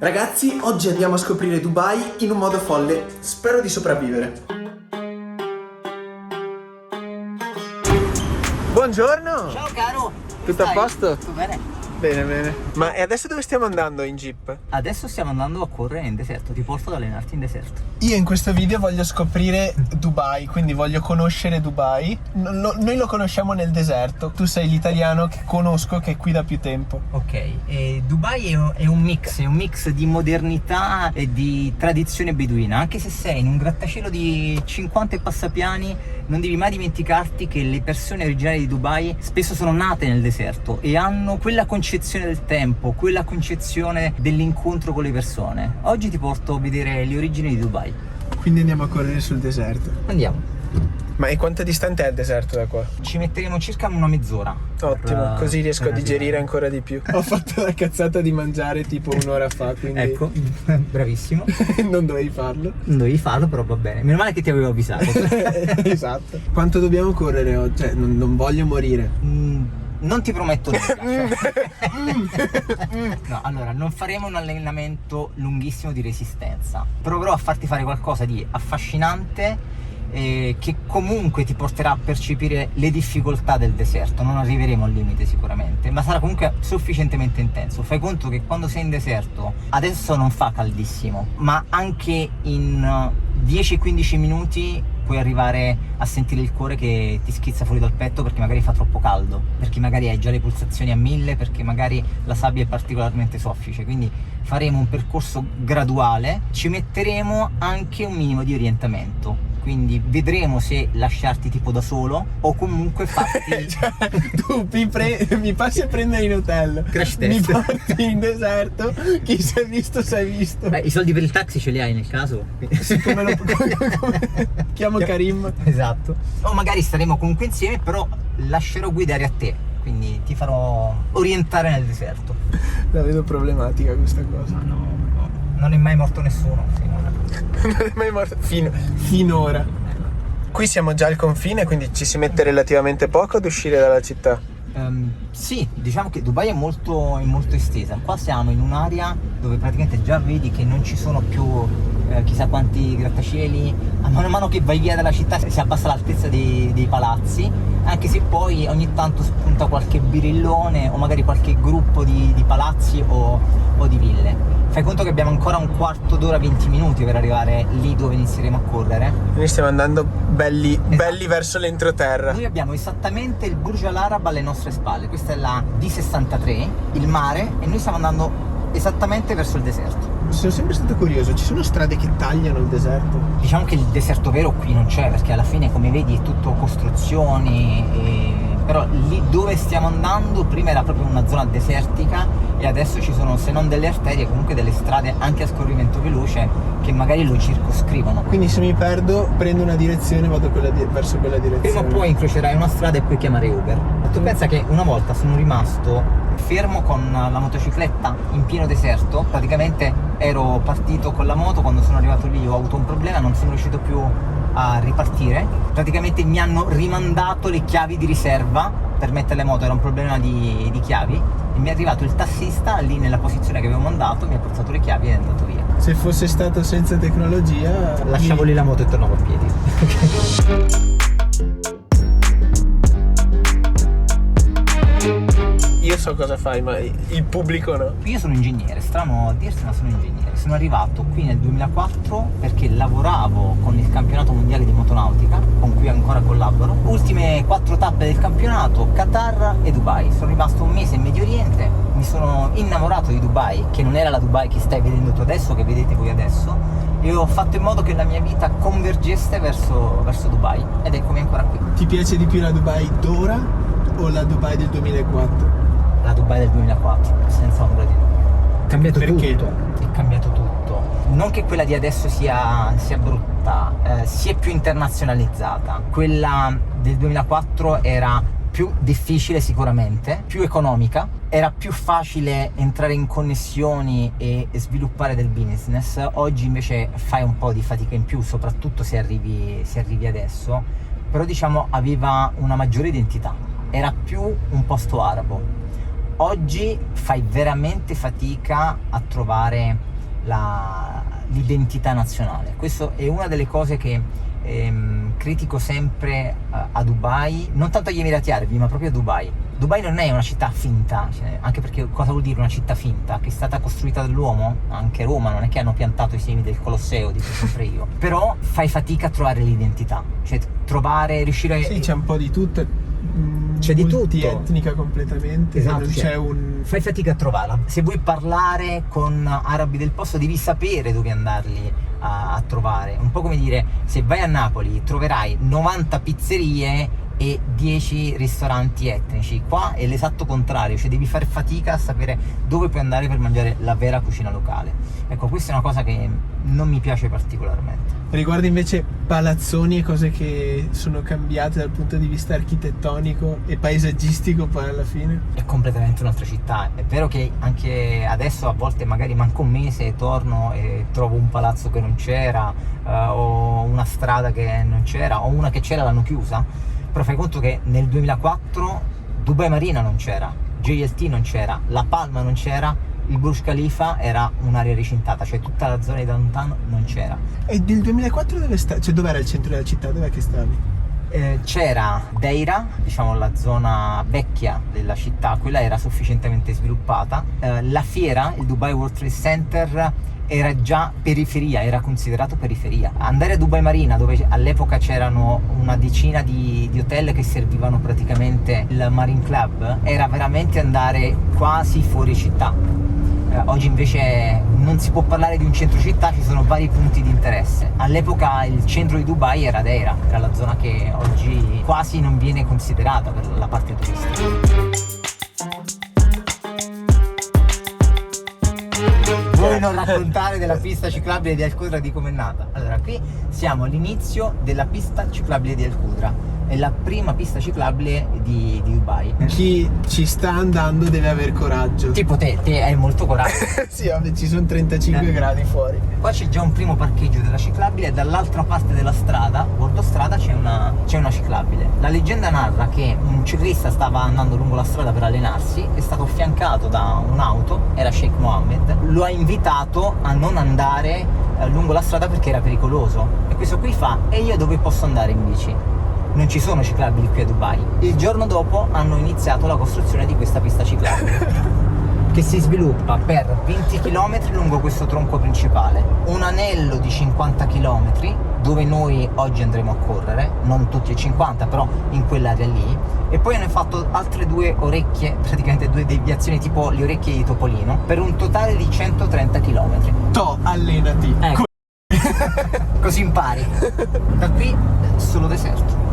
Ragazzi, oggi andiamo a scoprire Dubai in un modo folle. Spero di sopravvivere. Buongiorno! Ciao caro! Tutto a posto? Tutto bene? Bene, bene. Ma e adesso dove stiamo andando in jeep? Adesso stiamo andando a correre in deserto, ti porto ad allenarti in deserto. Io in questo video voglio scoprire Dubai, quindi voglio conoscere Dubai. Noi lo conosciamo nel deserto. Tu sei l'italiano che conosco, che è qui da più tempo. Ok, Dubai è un mix di modernità e di tradizione beduina. Anche se sei in un grattacielo di 50 e passapiani, non devi mai dimenticarti che le persone originali di Dubai spesso sono nate nel deserto e hanno quella concezione del tempo, quella concezione dell'incontro con le persone. Oggi ti porto a vedere le origini di Dubai. Quindi andiamo a correre sul deserto. Andiamo. Ma e quanto distante è il deserto da qua? Ci metteremo circa una mezz'ora. Ottimo, così riesco a per digerire arrivare. ancora di più. Ho fatto la cazzata di mangiare tipo un'ora fa, quindi Ecco, bravissimo. non dovevi farlo. Non dovevi farlo, però va bene. Meno male che ti avevo avvisato. Esatto. Quanto dobbiamo correre oggi? Cioè, non voglio morire. Non ti prometto nulla. No, allora, non faremo un allenamento lunghissimo di resistenza. Proverò a farti fare qualcosa di affascinante che comunque ti porterà a percepire le difficoltà del deserto. Non arriveremo al limite sicuramente, ma sarà comunque sufficientemente intenso. Fai conto che quando sei in deserto, adesso non fa caldissimo, ma anche in 10-15 minuti puoi arrivare a sentire il cuore che ti schizza fuori dal petto perché magari fa troppo caldo, perché magari hai già le pulsazioni a 1000, perché magari la sabbia è particolarmente soffice. Quindi faremo un percorso graduale, ci metteremo anche un minimo di orientamento. Quindi vedremo se lasciarti tipo da solo o comunque farti Cioè, tu mi passi a prendere in hotel, Crash mi test. porti in deserto, chi si è visto si è visto. Beh, i soldi per il taxi ce li hai nel caso? Sì, come chiamo Karim. Esatto. O magari staremo comunque insieme, però lascerò guidare a te, quindi ti farò orientare nel deserto. La vedo problematica questa cosa. No, non è mai morto nessuno finora. Non è mai morto finora. Qui siamo già al confine, quindi ci si mette relativamente poco ad uscire dalla città. Sì, diciamo che Dubai è molto estesa. Qua siamo in un'area dove praticamente già vedi che non ci sono più chissà quanti grattacieli. A mano che vai via dalla città si abbassa l'altezza dei palazzi, anche se poi ogni tanto spunta qualche birillone o magari qualche gruppo di palazzi o di ville. Fai conto che abbiamo ancora un quarto d'ora, 20 minuti per arrivare lì dove inizieremo a correre. Quindi stiamo andando belli verso l'entroterra. Noi abbiamo esattamente il Burj Al Arab alle nostre spalle. Questa è la D63, il mare, e noi stiamo andando esattamente verso il deserto. Sono sempre stato curioso, ci sono strade che tagliano il deserto? Diciamo che il deserto vero qui non c'è, perché alla fine, come vedi, è tutto costruzioni. Però lì dove stiamo andando prima era proprio una zona desertica e adesso ci sono, se non delle arterie, comunque delle strade anche a scorrimento veloce che magari lo circoscrivono. Quindi se mi perdo prendo una direzione e vado verso quella direzione. Prima o poi incrocerai una strada e puoi chiamare Uber. Tu pensa che una volta sono rimasto fermo con la motocicletta in pieno deserto. Praticamente ero partito con la moto, quando sono arrivato lì ho avuto un problema, non sono riuscito più a ripartire. Praticamente mi hanno rimandato le chiavi di riserva per mettere le moto, era un problema di chiavi, e mi è arrivato il tassista lì nella posizione che avevo mandato, mi ha portato le chiavi e è andato via. Se fosse stato senza tecnologia Lasciavo lì la moto e tornavo a piedi. Io so cosa fai, ma il pubblico no. Io sono ingegnere, strano a dirsi, ma sono ingegnere. Sono arrivato qui nel 2004 perché lavoravo con il campionato mondiale di motonautica, con cui ancora collaboro. Ultime 4 tappe del campionato, Qatar e Dubai. Sono rimasto un mese in Medio Oriente, mi sono innamorato di Dubai, che non era la Dubai che stai vedendo tu adesso, che vedete voi adesso, e ho fatto in modo che la mia vita convergesse verso Dubai, ed eccomi ancora qui. Ti piace di più la Dubai d'ora o la Dubai del 2004? La Dubai del 2004, senza ombra di dubbio. È cambiato Perché? tutto. È cambiato tutto. Non che quella di adesso sia brutta, si è più internazionalizzata. Quella del 2004 era più difficile sicuramente, più economica, era più facile entrare in connessioni e sviluppare del business. Oggi invece fai un po' di fatica in più, soprattutto se arrivi adesso, però diciamo aveva una maggiore identità, era più un posto arabo. Oggi fai veramente fatica a trovare l'identità nazionale. Questo è una delle cose che critico sempre a Dubai, non tanto agli Emirati Arabi, ma proprio a Dubai. Dubai non è una città finta, cioè, anche perché cosa vuol dire una città finta? Che è stata costruita dall'uomo? Anche Roma, non è che hanno piantato i semi del Colosseo, dico sempre io. Però fai fatica a trovare l'identità, cioè riuscire... Sì, c'è un po' di tutto. C'è di tutto. Multietnica completamente. Esatto, non c'è un... Fai fatica a trovarla. Se vuoi parlare con arabi del posto devi sapere dove andarli a trovare. Un po' come dire, se vai a Napoli troverai 90 pizzerie e 10 ristoranti etnici. Qua è l'esatto contrario, cioè devi fare fatica a sapere dove puoi andare per mangiare la vera cucina locale. Ecco, questa è una cosa che non mi piace particolarmente. Riguardo invece palazzoni e cose che sono cambiate dal punto di vista architettonico e paesaggistico poi alla fine. È completamente un'altra città. È vero che anche adesso a volte magari manco un mese torno e trovo un palazzo che non c'era, o una strada che non c'era, o una che c'era l'hanno chiusa. Però fai conto che nel 2004 Dubai Marina non c'era, JLT non c'era, La Palma non c'era, il Burj Khalifa era un'area recintata, cioè tutta la zona di downtown non c'era. E nel 2004 cioè dov'era il centro della città? Dov'è che stavi? C'era Deira, diciamo la zona vecchia della città, quella era sufficientemente sviluppata. La fiera, il Dubai World Trade Center, era già periferia, era considerato periferia. Andare a Dubai Marina, dove all'epoca c'erano una decina di hotel che servivano praticamente il Marine Club, era veramente andare quasi fuori città. Oggi invece non si può parlare di un centro città, ci sono vari punti di interesse. All'epoca il centro di Dubai era Deira, era la zona che oggi quasi non viene considerata per la parte turistica. Vuoi non raccontare della pista ciclabile di Al Qudra, di com'è nata? Allora, qui siamo all'inizio della pista ciclabile di Al Qudra. È la prima pista ciclabile di Dubai. Chi ci sta andando deve aver coraggio. Tipo te hai molto coraggio. Sì, vabbè, ci sono 35 gradi fuori. Qua c'è già un primo parcheggio della ciclabile e dall'altra parte della strada, bordo strada, c'è una ciclabile. La leggenda narra che un ciclista stava andando lungo la strada per allenarsi, è stato affiancato da un'auto, era Sheikh Mohammed, lo ha invitato a non andare lungo la strada perché era pericoloso. E questo qui fa: e io dove posso andare in bici? Non ci sono ciclabili qui a Dubai. Il giorno dopo hanno iniziato la costruzione di questa pista ciclabile che si sviluppa per 20 km lungo questo tronco principale, un anello di 50 km dove noi oggi andremo a correre, non tutti e 50 però in quell'area lì, e poi hanno fatto altre 2 orecchie, praticamente 2 deviazioni tipo le orecchie di Topolino, per un totale di 130 km. Allenati. Ecco. Così impari. Da qui solo deserto.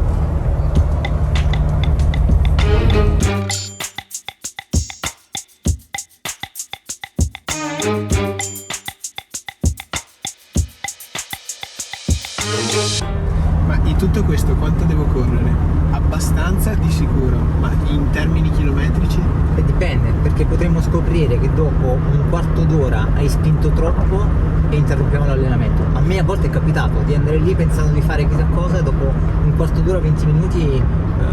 Ma in tutto questo quanto devo correre? Abbastanza di sicuro, ma in termini chilometrici? E dipende, perché potremmo scoprire che dopo un quarto d'ora hai spinto troppo e interrompiamo l'allenamento. A me a volte è capitato di andare lì pensando di fare chissà cosa e dopo un quarto d'ora, 20 minuti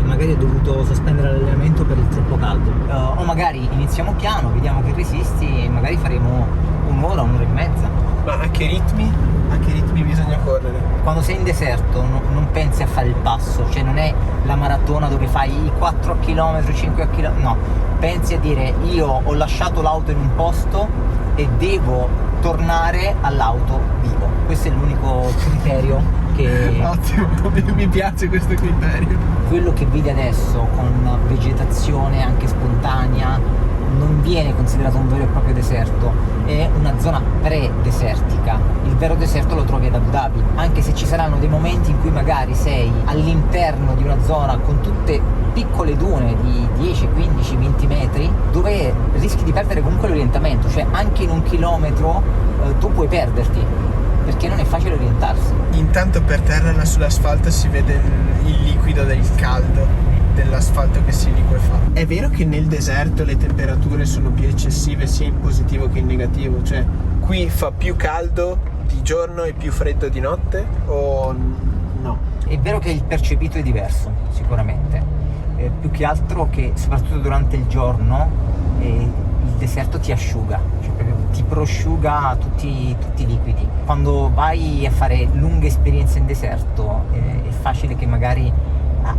magari ho dovuto sospendere l'allenamento per il troppo caldo. O magari iniziamo piano, vediamo che resisti e magari faremo un'ora, un'ora e mezza. Ma a che ritmi? A che ritmi bisogna correre? Quando sei in deserto non pensi a fare il passo, cioè non è la maratona dove fai 4 km, 5 km, no, pensi a dire: io ho lasciato l'auto in un posto e devo tornare all'auto vivo. Questo è l'unico criterio che... Ottimo, mi piace questo criterio. Quello che vedi adesso con vegetazione anche spontanea non viene considerato un vero e proprio deserto, è una zona pre-desertica. Il vero deserto lo trovi ad Abu Dhabi, anche se ci saranno dei momenti in cui magari sei all'interno di una zona con tutte piccole dune di 10, 15, 20 metri dove rischi di perdere comunque l'orientamento, cioè anche in un chilometro tu puoi perderti perché non è facile orientarsi. Intanto per terra sull'asfalto si vede il liquido del caldo dell'asfalto che si liquefa. È vero che nel deserto le temperature sono più eccessive sia in positivo che in negativo, cioè qui fa più caldo di giorno e più freddo di notte o no? È vero che il percepito è diverso, sicuramente, più che altro che soprattutto durante il giorno il deserto ti asciuga, cioè proprio ti prosciuga tutti i liquidi. Quando vai a fare lunghe esperienze in deserto è facile che magari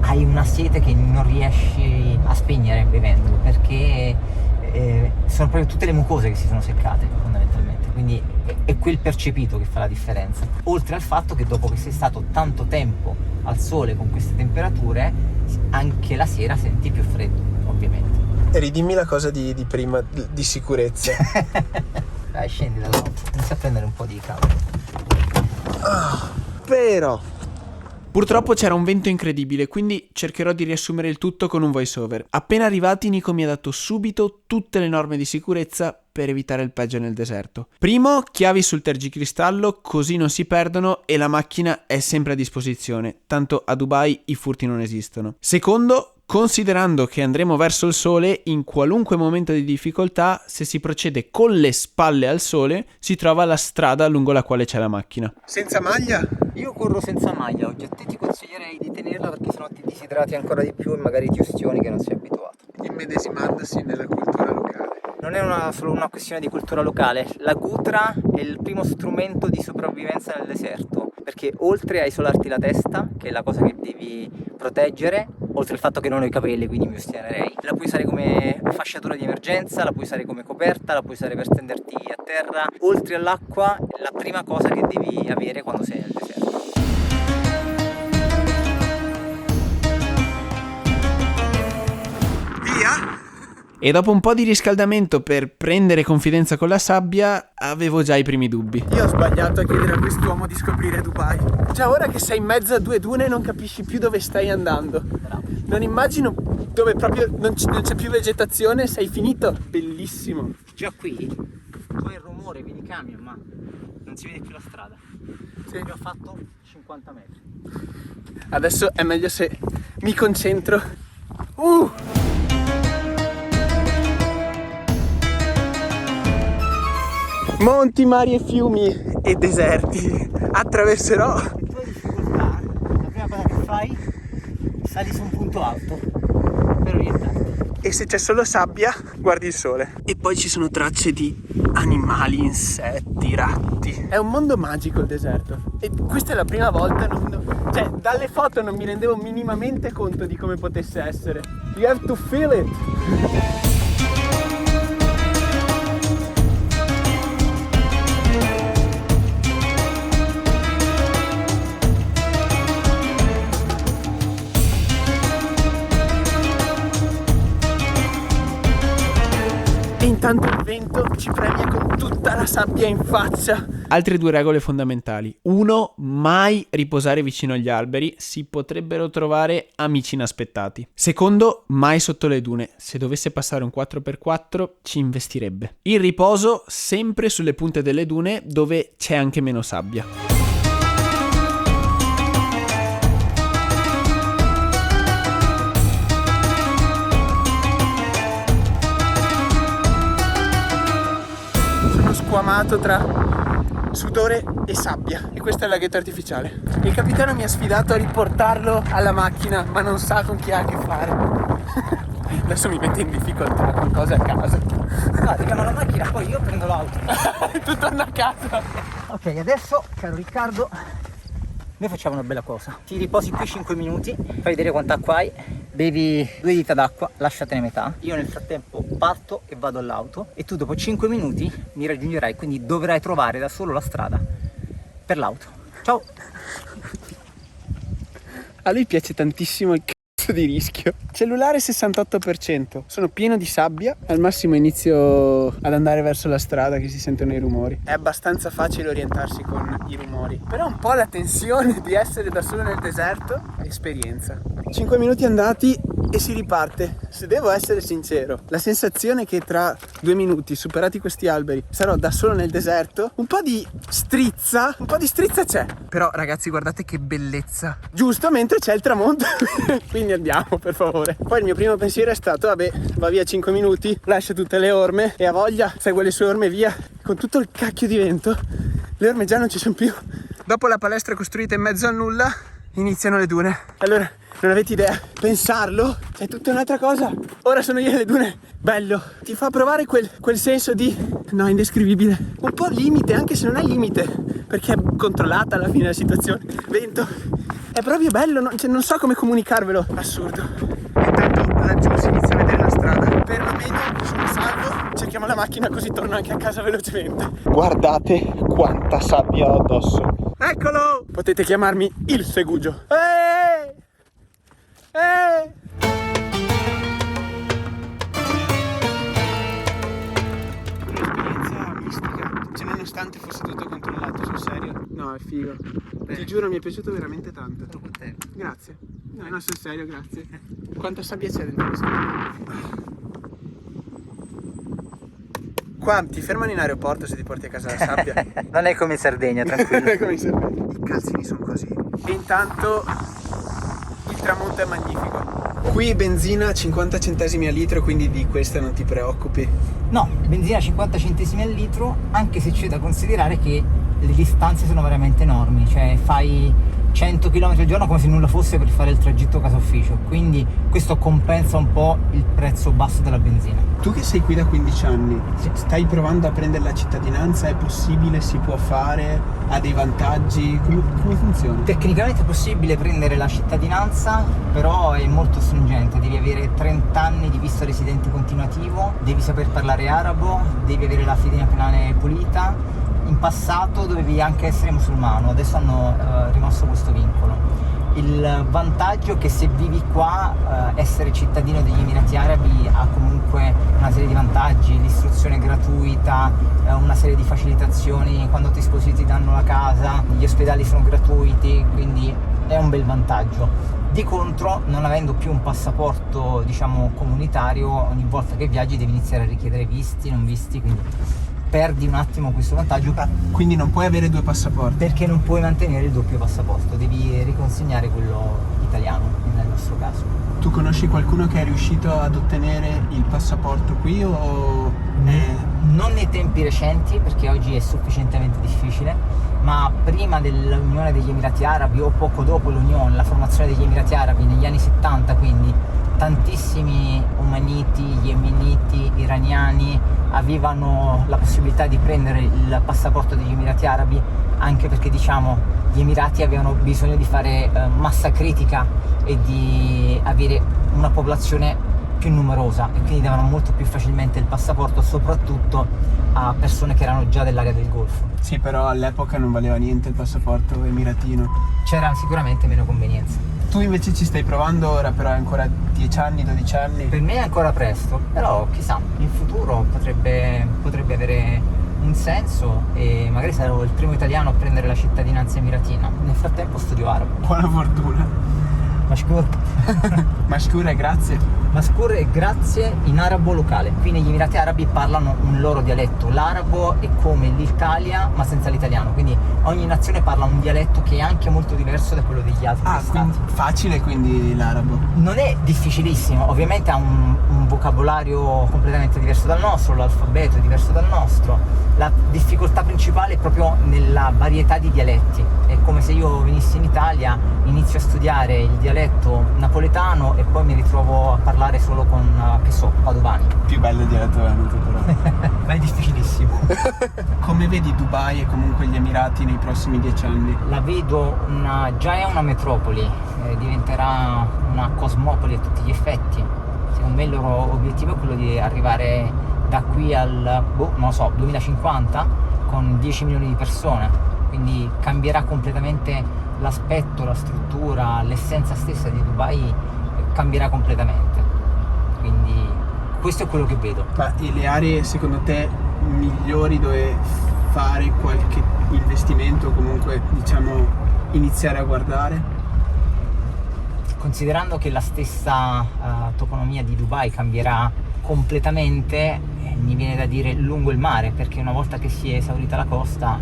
hai una sete che non riesci a spegnere bevendo, perché sono proprio tutte le mucose che si sono seccate fondamentalmente, quindi è quel percepito che fa la differenza, oltre al fatto che dopo che sei stato tanto tempo al sole con queste temperature anche la sera senti più freddo, ovviamente. Ridimmi la cosa di prima, di sicurezza. Dai, scendi dall'auto, inizia a prendere un po' di caldo. Però purtroppo c'era un vento incredibile, quindi cercherò di riassumere il tutto con un voice over. Appena arrivati, Nico mi ha dato subito tutte le norme di sicurezza per evitare il peggio nel deserto. Primo, chiavi sul tergicristallo, così non si perdono e la macchina è sempre a disposizione, tanto a Dubai i furti non esistono. Secondo, considerando che andremo verso il sole, in qualunque momento di difficoltà, se si procede con le spalle al sole, si trova la strada lungo la quale c'è la macchina. Senza maglia? Io corro senza maglia, oggi a te ti consiglierei di tenerla perché sennò ti disidrati ancora di più e magari ti ustioni che non sei abituato. Immedesimandosi nella cultura locale. Non è solo una questione di cultura locale, la gutra è il primo strumento di sopravvivenza nel deserto, perché oltre a isolarti la testa, che è la cosa che devi proteggere, oltre al fatto che non ho i capelli, quindi mi ostinarei, la puoi usare come fasciatura di emergenza, la puoi usare come coperta, la puoi usare per stenderti a terra. Oltre all'acqua, è la prima cosa che devi avere quando sei nel deserto. Via! E dopo un po' di riscaldamento per prendere confidenza con la sabbia, avevo già i primi dubbi. Io ho sbagliato a chiedere a quest'uomo di scoprire Dubai. Già ora che sei in mezzo a due dune non capisci più dove stai andando. Bravo. Non immagino dove proprio non c'è più vegetazione, sei finito. Bellissimo. Già qui, poi il rumore, vedi i camion, ma non si vede più la strada. Sì. Abbiamo fatto 50 metri. Adesso è meglio se mi concentro. Monti, mari e fiumi e deserti. Attraverserò. Le tue difficoltà, la prima cosa che fai, sali su un punto alto per orientarti. E se c'è solo sabbia, guardi il sole. E poi ci sono tracce di animali, insetti, ratti. È un mondo magico il deserto. E questa è la prima volta, cioè dalle foto non mi rendevo minimamente conto di come potesse essere. You have to feel it. E intanto il vento ci premia con tutta la sabbia in faccia. Altre due regole fondamentali. 1. Mai riposare vicino agli alberi, si potrebbero trovare amici inaspettati. Secondo, mai sotto le dune. Se dovesse passare un 4x4 ci investirebbe. Il riposo sempre sulle punte delle dune dove c'è anche meno sabbia. Squamato tra sudore e sabbia e questa è la ghetto artificiale. Il capitano mi ha sfidato a riportarlo alla macchina, ma non sa con chi ha a che fare. Adesso mi mette in difficoltà con cose a casa. No, ti chiamo la macchina, poi io prendo l'auto. Tu torna a casa. Ok, adesso, caro Riccardo, noi facciamo una bella cosa. Ti riposi qui 5 minuti, fai vedere quanta acqua hai, bevi 2 dita d'acqua, lasciatene metà. Io nel frattempo parto e vado all'auto e tu dopo 5 minuti mi raggiungerai, quindi dovrai trovare da solo la strada per l'auto. Ciao! A lui piace tantissimo il cazzo di rischio. Cellulare 68%. Sono pieno di sabbia. Al massimo inizio ad andare verso la strada che si sentono i rumori. È abbastanza facile orientarsi con i rumori. Però un po' la tensione di essere da solo nel deserto è esperienza. 5 minuti andati e si riparte. Se devo essere sincero, la sensazione che tra 2 minuti, superati questi alberi, sarò da solo nel deserto, un po' di strizza c'è. Però ragazzi, guardate che bellezza. Giusto, mentre c'è il tramonto. Quindi andiamo, per favore. Poi il mio primo pensiero è stato, vabbè, va via 5 minuti, lascia tutte le orme e ha voglia, segue le sue orme via. Con tutto il cacchio di vento, le orme già non ci sono più. Dopo la palestra costruita in mezzo al nulla, iniziano le dune. Allora, non avete idea, pensarlo è tutta un'altra cosa. Ora sono io alle dune, bello, ti fa provare quel senso di, no, indescrivibile, un po' limite, anche se non è limite, perché è controllata alla fine la situazione. Vento, è proprio bello, non so come comunicarvelo, assurdo. Intanto laggiù si inizia a vedere la strada, perlomeno sono salvo, cerchiamo la macchina così torno anche a casa velocemente. Guardate quanta sabbia ho addosso. Eccolo! Potete chiamarmi il Segugio. Un'esperienza mistica, cioè nonostante fosse tutto controllato, sul serio. No, è figo. Ti giuro, mi è piaciuto veramente tanto. Sono contento. Grazie. No, sul serio, grazie. Quanta sabbia c'è dentro questo? Qua ti fermano in aeroporto se ti porti a casa la sabbia. Non è come in Sardegna, tranquillo. Come sempre. I calzini sono così. E intanto il tramonto è magnifico. Qui benzina 50 centesimi al litro, quindi di questa non ti preoccupi. No, benzina 50 centesimi al litro, anche se c'è da considerare che le distanze sono veramente enormi, cioè fai 100 km al giorno come se nulla fosse per fare il tragitto casa ufficio, quindi questo compensa un po' il prezzo basso della benzina. Tu che sei qui da 15 anni, Sì. stai provando a prendere la cittadinanza? È possibile? Si può fare? Ha dei vantaggi? Come funziona? Tecnicamente è possibile prendere la cittadinanza, però è molto stringente, devi avere 30 anni di visto residente continuativo, devi saper parlare arabo, devi avere la fedina penale pulita. In passato dovevi anche essere musulmano, adesso hanno rimosso questo vincolo. Il vantaggio è che se vivi qua, essere cittadino degli Emirati Arabi ha comunque una serie di vantaggi, l'istruzione gratuita, una serie di facilitazioni, quando ti sposi ti danno la casa, gli ospedali sono gratuiti, quindi è un bel vantaggio. Di contro, non avendo più un passaporto, diciamo, comunitario, ogni volta che viaggi devi iniziare a richiedere visti, non visti, quindi perdi un attimo questo vantaggio. Quindi non puoi avere due passaporti? Perché non puoi mantenere il doppio passaporto, devi riconsegnare quello italiano nel nostro caso. Tu conosci qualcuno che è riuscito ad ottenere il passaporto qui o... Non nei tempi recenti, perché oggi è sufficientemente difficile, ma prima dell'Unione degli Emirati Arabi o poco dopo l'Unione, la formazione degli Emirati Arabi negli anni 70, quindi tantissimi omaniti, yemeniti, iraniani avevano la possibilità di prendere il passaporto degli Emirati Arabi, anche perché, diciamo, gli Emirati avevano bisogno di fare massa critica e di avere una popolazione più numerosa, e quindi davano molto più facilmente il passaporto soprattutto a persone che erano già dell'area del Golfo. Sì, però all'epoca non valeva niente il passaporto emiratino. C'era sicuramente meno convenienza. Tu invece ci stai provando ora, però è ancora 10 anni, 12 anni? Per me è ancora presto, però chissà, in futuro potrebbe avere un senso e magari sarò il primo italiano a prendere la cittadinanza emiratina. Nel frattempo studio arabo. Buona fortuna. Mashkur. Mashkur e grazie. Mashkur e grazie in arabo locale. Qui negli Emirati Arabi parlano un loro dialetto. L'arabo è come l'Italia ma senza l'italiano, quindi ogni nazione parla un dialetto che è anche molto diverso da quello degli altri stati. Quindi facile quindi l'arabo? Non è difficilissimo, ovviamente ha un vocabolario completamente diverso dal nostro, l'alfabeto è diverso dal nostro. La difficoltà principale è proprio nella varietà di dialetti. È come se io venissi in Italia, inizio a studiare il dialetto napoletano e poi mi ritrovo a parlare solo con, che so, padovani. Più bello il dialetto veneto però. Ma è difficilissimo. Come vedi Dubai e comunque gli Emirati nei prossimi 10 anni? La vedo già è una metropoli, diventerà una cosmopoli a tutti gli effetti. Secondo me il loro obiettivo è quello di arrivare da qui al, non lo so, 2050 con 10 milioni di persone, quindi cambierà completamente l'aspetto, la struttura, l'essenza stessa di Dubai cambierà completamente, quindi questo è quello che vedo. Ma le aree secondo te migliori dove fare qualche investimento o comunque, diciamo, iniziare a guardare? Considerando che la stessa toponomia di Dubai cambierà completamente, mi viene da dire lungo il mare, perché una volta che si è esaurita la costa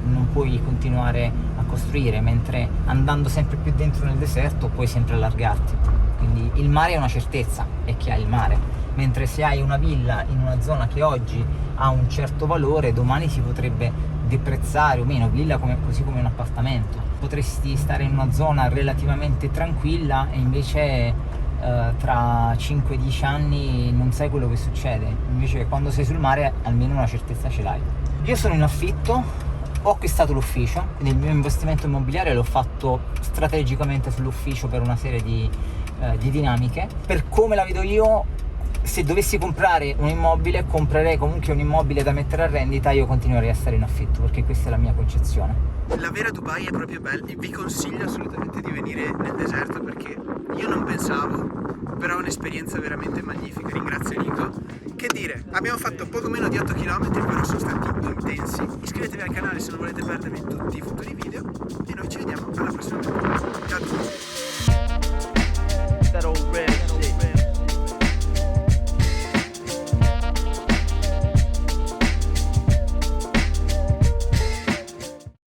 non puoi continuare a costruire, mentre andando sempre più dentro nel deserto puoi sempre allargarti. Quindi il mare è una certezza, è che hai il mare, mentre se hai una villa in una zona che oggi ha un certo valore, domani si potrebbe deprezzare o meno, villa così come un appartamento. potresti stare in una zona relativamente tranquilla e invece tra 5-10 anni non sai quello che succede. Invece quando sei sul mare almeno una certezza ce l'hai. Io sono in affitto, ho acquistato l'ufficio, quindi il mio investimento immobiliare l'ho fatto strategicamente sull'ufficio per una serie di dinamiche. Per come la vedo io, se dovessi comprare un immobile, comprerei comunque un immobile da mettere a rendita, io continuerei a stare in affitto, perché questa è la mia concezione. La vera Dubai è proprio bella, vi consiglio assolutamente di venire nel deserto perché io non pensavo, però è un'esperienza veramente magnifica, ringrazio Nico. Che dire, abbiamo fatto poco meno di 8 km, però sono stati intensi. Iscrivetevi al canale se non volete perdervi tutti i futuri video e noi ci vediamo alla prossima volta. Ciao a tutti!